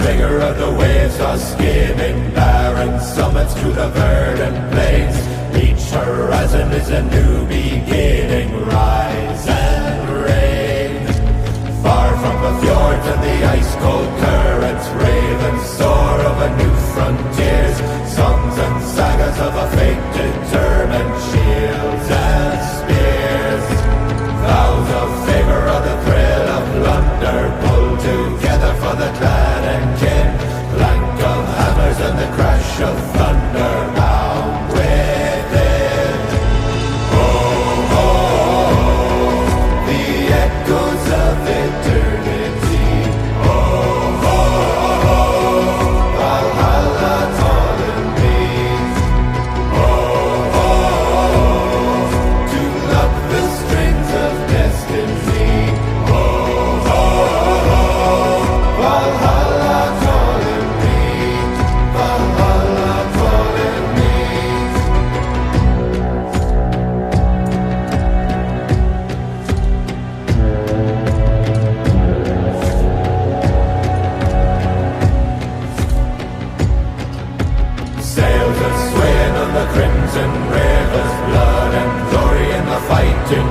rigor of the waves are skimming barren summits to the verdant plains. Each horizon is a new beginning. Rise and reign. Far from the fjords and the ice-cold currents, ravens soar over new frontiers. Songs and sagas of a fate determined, shields and spears. Vows of favor or the thrill of plunder, pull together for the clan and kin. Clank of hammers and the crash of thunder, bound within. Oh, oh, oh, the echoes of eternity. Oh, oh, oh, Valhalla calling me. Oh, oh, oh, to love the strings of destiny. Oh, oh, oh, Valhalla calling me. Valhalla calling me. Sails are swaying on the crimson rivers, blood and glory in the fighting